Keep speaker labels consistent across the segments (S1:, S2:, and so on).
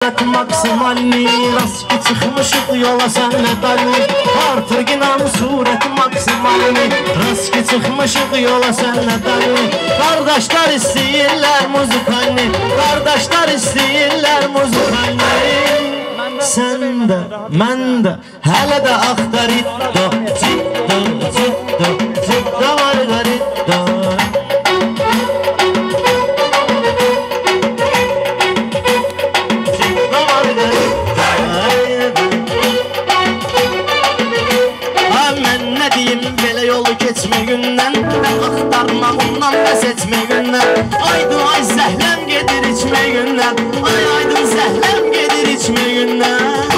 S1: surət maksimalni, rast ki çıxmışıq yola sənlə dəlli. Artıq inan surət maksimalni, rast ki çıxmışıq yola sənlə dəlli. Qardaşlar istəyirlər muzikalni, qardaşlar istəyirlər muzikalni. Sən də, mən də, hələ də axtariddo, ciddo, ciddo, ciddo margariddo. Geçməyündən, axtarmağından və seçməyündən. Aydın ay zəhləm gedir içməyündən, ay aydın zəhləm gedir içməyündən.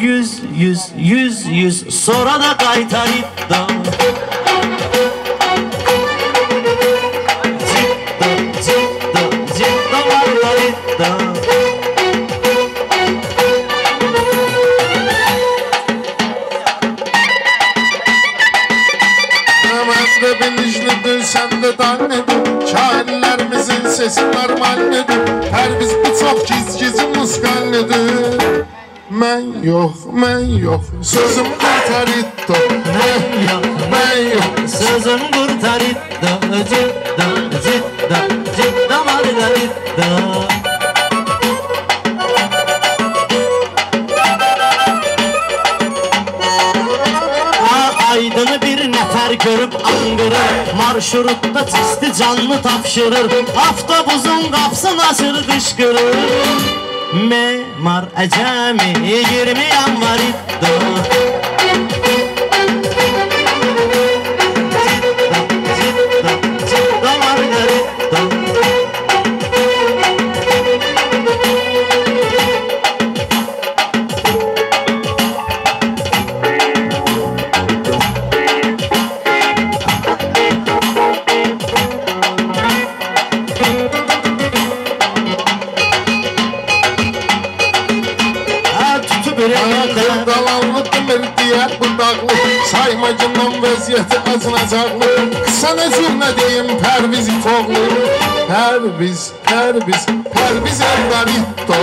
S1: 100, 100, 100, 100, sonra da qaytar iddia. Ciddo, ciddo, ciddo margaridda.
S2: Sən də dannedir, şairlərimizin sesi normalnedir. Hər biz bu çox giz-giz muskalnedir. Mən yox, sözüm qurtariddo. Mən yox,
S1: sözüm qurtariddo. Ciddo, ciddo, ciddo margaridda. Aydını bir nəfər görüb anqırır, marşrutda çisti canlı tapşırır, avtobusun qapısını açır qışqırır. Memar əcəmi 20 yanvar iddo. Ciddo, ciddo margaridda.
S2: Saymacından vəziyyəti acınacaqlı. Sənə cür nə deyim Pərviz itoğlu. Pərviz elvariddo.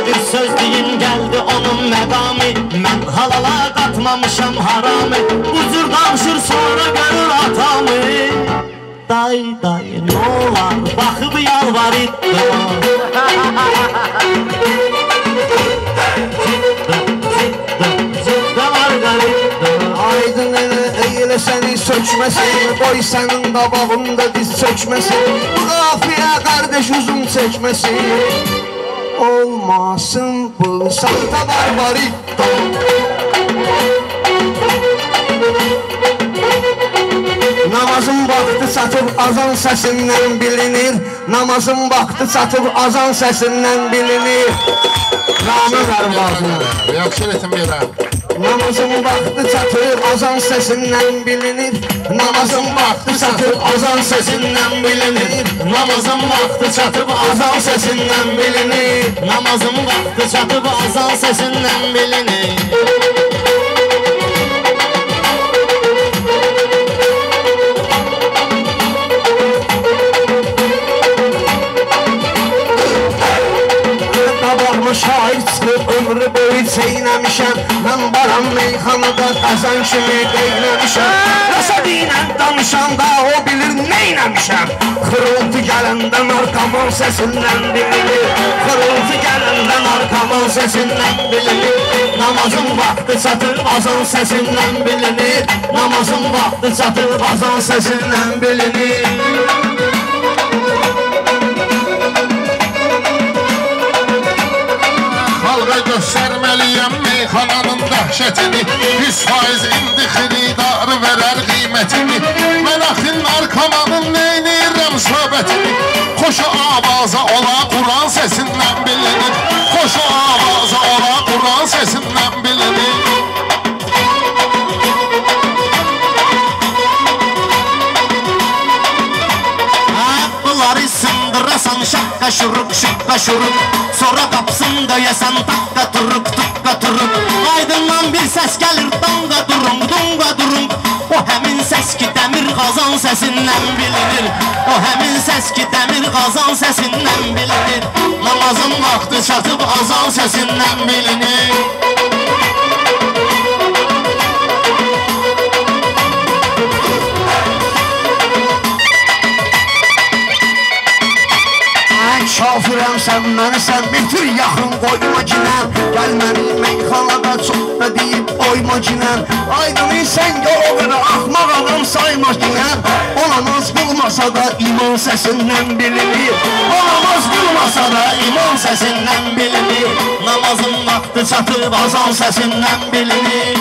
S1: Bir söz deyin gəldi onun məqami, mən halala qatmamışam haramı. Bu cür danışır sonra görür atamı. Day, nə olar, baxıb yalvariddo. Ciddo margaridda.
S3: Aydın elə səni sökməsin, qoy sənin qabağında diz çökməsin. Bu qafiyə qardeş uzun çəkməsin. Olmasın bu Santa Barbariddo. Namazın vaxtı çatıb azan səsindən bilinir. Namazın vaxtı çatıb azan səsindən bilinir. Rami verin vaxtını.
S2: Yaxşı elətim verəm.
S3: Namazın vaxtı çatıb azan səsindən bilinir. Namazın vaxtı çatıb azan səsindən bilinir.
S1: Namazın vaxtı çatıb azan səsindən bilinir. Namazın vaxtı çatıb azan səsindən bilinir.
S3: Qabağıma şahid çıxıb ömrü boyu çeynəmişəm. Mən baram meyxanada qazan kimi qeyləmişəm. Rasa dinən danışanda o bilir neynəmişəm. Xırıltı gələndən arkamın səsindən bilinir. Xırıltı gələndən arkamın səsindən bilinir. Namazın vaxtı çatıb azan səsindən bilinir. Namazın vaxtı çatıb azan səsindən bilinir.
S2: Xalqa göstərməliyəm meyxananın dəhşətini. 100% indi xiridarı verər qiymətini. Mən axın narkomanın neynirəm söhbətini. Xoşu avaza ola Quran səsindən bilinir. Xoşu avaza ola Quran səsindən bilinir.
S1: Bunları sındırasan şakka şuruk şakka şuruk. Sonra kapsın döyəsən takka turub, tukka turub. Aydından bir səs gəlir, danqa durung, dunqa durung. O həmin səs ki dəmir qazan səsindən bilinir. O həmin səs ki dəmir qazan səsindən bilinir. Namazın vaxtı çatıb azan səsindən bilinir.
S3: Şafirəm sən mənisən, bitir yaxın qoyma cinən. Gəl məni meyxanada çox da deyib oyma cinən. Aydın sən yol o qədər axmaq adam sayma cinən. O namaz qılmasa da iman səsindən bilinir.
S1: O namaz qılmasa da iman səsindən bilinir. Namazın vaxtı çatıb azan səsindən bilinir.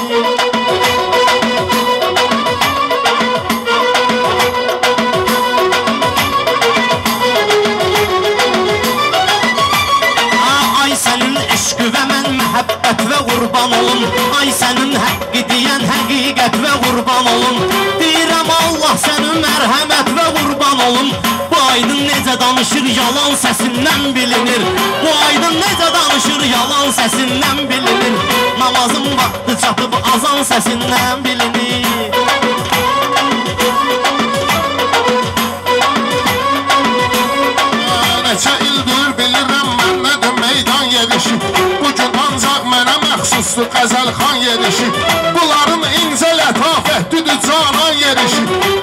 S1: Məhəbbət və qurban olun. Ay sənin həqqi deyən həqiqət və qurban olun. Deyirəm Allah sənin mərhəmət və qurban olun. Bu aydın necə danışır yalan səsindən bilinir. Bu aydın necə danışır yalan səsindən bilinir. Namazın vaxtı çatıb azan səsindən bilinir.
S2: Neçə ildir bilirəm mən nədir meydan yerişi. Məxsusdur Qəzəlxan yerişi. Bunların incə lətafətlidir canan yerişi.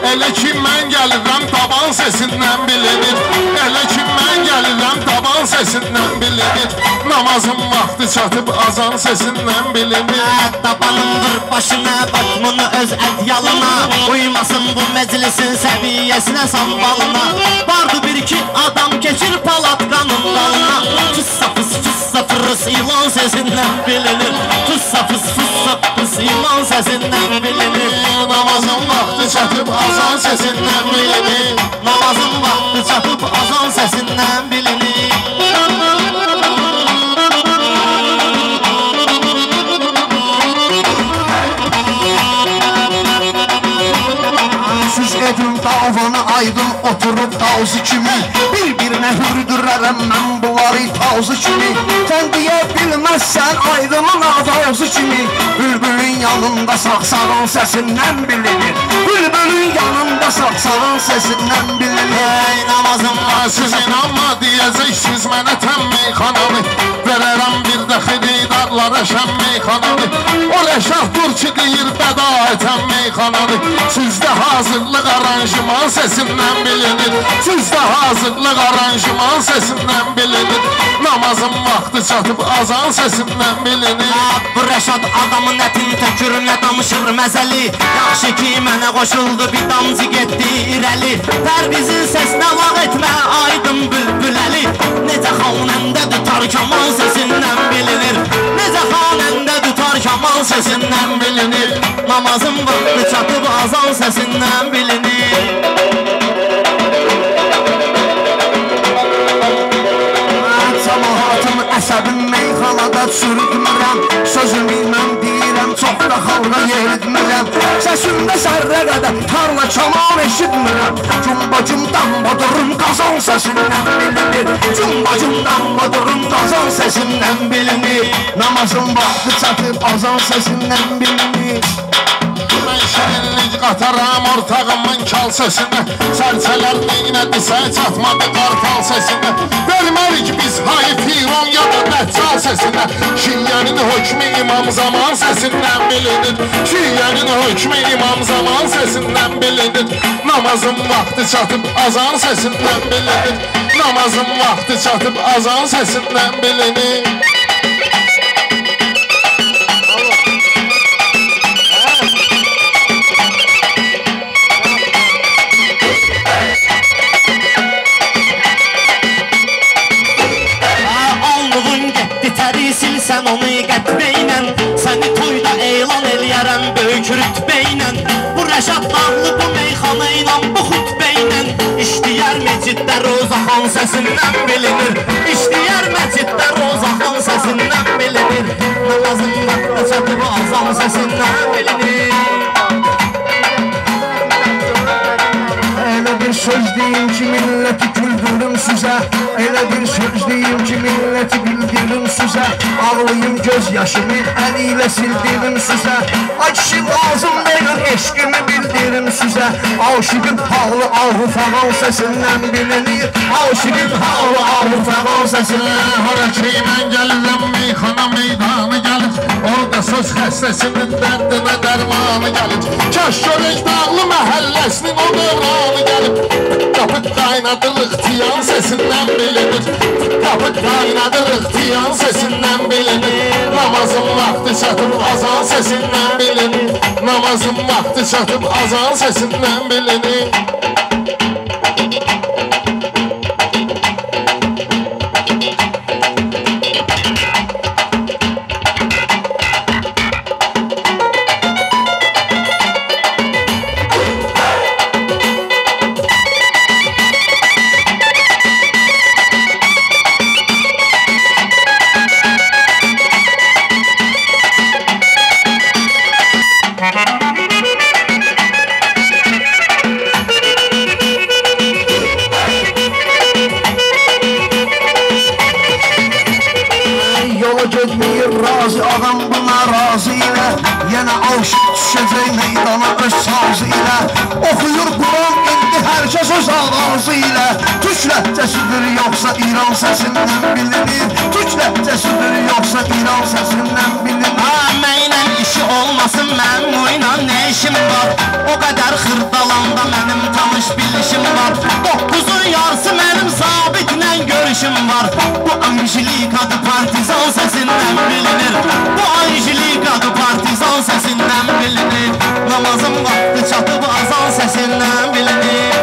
S2: Elə ki mən gəlirəm taban səsindən bilinir. Elə ki mən gəlirəm taban səsindən bilinir. Namazın vaxtı çatıb azan səsindən bilinir.
S1: Tabanındır başına, bakmını öz ədyalına. Uymasın bu məclisin səviyyəsinə, sambalına. Vardı bir iki adam keçir palatkanın dalına. Fıssa fıs fıssa fırıs ilan səsindən bilinir. Fıssa fıs fıssa fıs ilan səsindən bilinir.
S2: Namazın vaxtı çatıb azan səsindən bilinir.
S1: Namazın vaxtı çatıb azan səsindən bilinir.
S3: Siz edin davanı aydın oturub tavzı kimi. Bir-birinə hürdürərəm mən bunları tavzı kimi. Sən deyə bilməzsən aydının adavzı kimi. Bülbülün yanında saxsağın səsindən bilinir. Bülbülün yanında saxsağın səsindən bilinir.
S1: Ey namazım var.
S2: Siz inanma deyəcəksiniz mənə təm meyxananı. Verərəm bir də xiridarlara şəm meyxananı. O rəşah dur ki deyir bəda etəm meyxananı. Sizdə hazırlıq aranjman səsindən bilinir. Sizdə hazırlıq aranjman səsindən bilinir. Namazın vaxtı çatıb azan səsindən bilinir.
S1: Bu rəşad adamın ətin tökürünə danışır məzəli. Yaxşı ki mənə qoşuldu bir damcı getdi irəli. Pərvizin səsinə lağ etmə aydın bülbüləli. Necə xanəndə tutar kamal səsindən bilinir. Necə xanəndə tutar kamal səsindən bilinir. Namazın vaxtı çatıb azan səsindən bilinir.
S3: Cəmaatım əsəbim meyxanada çürütmürəm. Sözümü mən deyirəm, çox da xalqa yeritmirəm. Səsimdə sərrə qədər tarla kamal eşitmirəm. Cumbacım dambadurum qazan səsindən bilinir. Cumbacım dambadurum qazan səsindən bilinir. Namazın vaxtı çatıb azan səsindən bilinir.
S2: Mən şirinlik qataram ortağımın kal səsinə. Sərçələr neynədirsə çatmadı qartal səsinə. Vermərik biz hayı firon ya da dəccal səsinə. Şiyyənin hökmü imam zaman səsindən bilinir. Şiyyənin hökmü imam zaman səsindən bilinir. Namazın vaxtı çatıb azan səsindən bilinir. Namazın vaxtı çatıb azan səsindən bilinir.
S1: Sən onu qətbeynə, səni toyda elan eləyərəm böyük rütbeynə. Bu rəşad dağlı bu meyxana ilə, bu xütbeynə. İşləyər məciddə Rozaxan səsindən bilinir. İşləyər məciddə Rozaxan səsindən bilinir. Namazın vaxtı çatıb azan səsindən bilinir.
S3: Elə bir söz deyin ki milləti güldürüm siz sizə. Elə bir söz deyim ki, milləti bildirim sizə. Ağlayım göz yaşımı əliyle sildirim sizə. Ay kişi lazım deyil, eşqimi bildirim sizə. Aşıqın halı ahı falan səsindən bilinir. Aşıqın halı ahı falan səsindən.
S2: Hara ki mən gəlirəm, meyxana meydanı gəlir. Orada söz xəstəsinin dərdinə dərmanı gəlir. Kaş görək dağlı məhəlləsinin o dövranı gəlib. Qapı qaynadılıq tiyan səsindən bilinir. Qapı qaynadılıq tiyan səsindən bilinir. Namazın vaxtı çatıb azan səsindən bilinir. Namazın vaxtı çatıb azan səsindən bilinir.
S3: Adam buna razı ilə yenə aşıq düşəcək meydana öz sazı ilə. Oxuyur Quran indi hər kəs öz ağzı ilə. Türk ləhcəsidir yoxsa İran səsindən bilinir. Türk ləhcəsidir yoxsa İran səsindən bilinir.
S1: Mənlə işi olmasın, mənim oyla nə işim var? O qədər xırdalanda mənim tanış bilişim var. 9'un yarısı mənim sabitlə görüşüm var. Bu Anjelikadır partizan səsindən bilinir. Bu Anjelikadır partizan səsindən bilinir. Namazın vaxtı çatıb azan səsindən bilinir.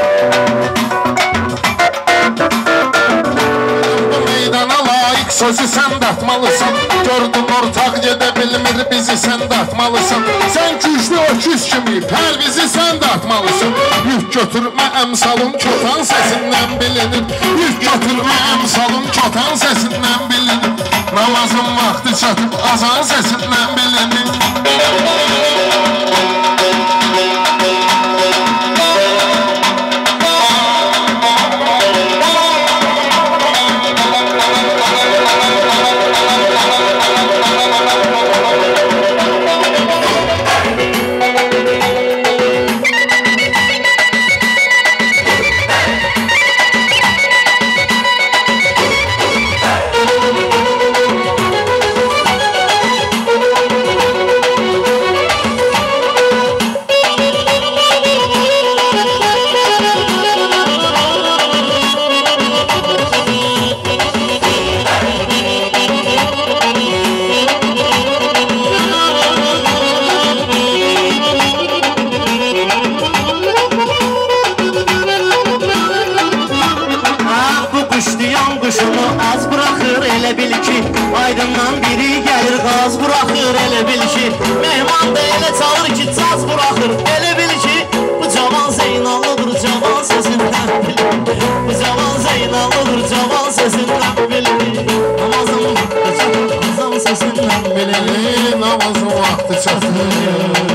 S2: Bu meydana layiq sözü sən datmalısan. Gördün ortaq gedə bilmir bizi sən datmalısan. Sən güclü öküz kimi pərvizi sən datmalısan. Yük götürmə əmsalın çotan səsindən bilinir. Yük götürmə əmsalın çotan səsindən bilinir. Namazın vaxtı çatıb azan səsindən bilinir.
S1: Aydından biri gəlir qaz buraxır, elə bil ki mehman da elə çalır ki caz buraxır, elə bil ki bu cavan Zeynallıdır, cavan səsindən bilinir. Bu cavan Zeynallıdır, cavan səsindən bilinir. Namazın vaxtı çatır, azan səsindən bilinir.
S2: Namazın vaxtı çatır.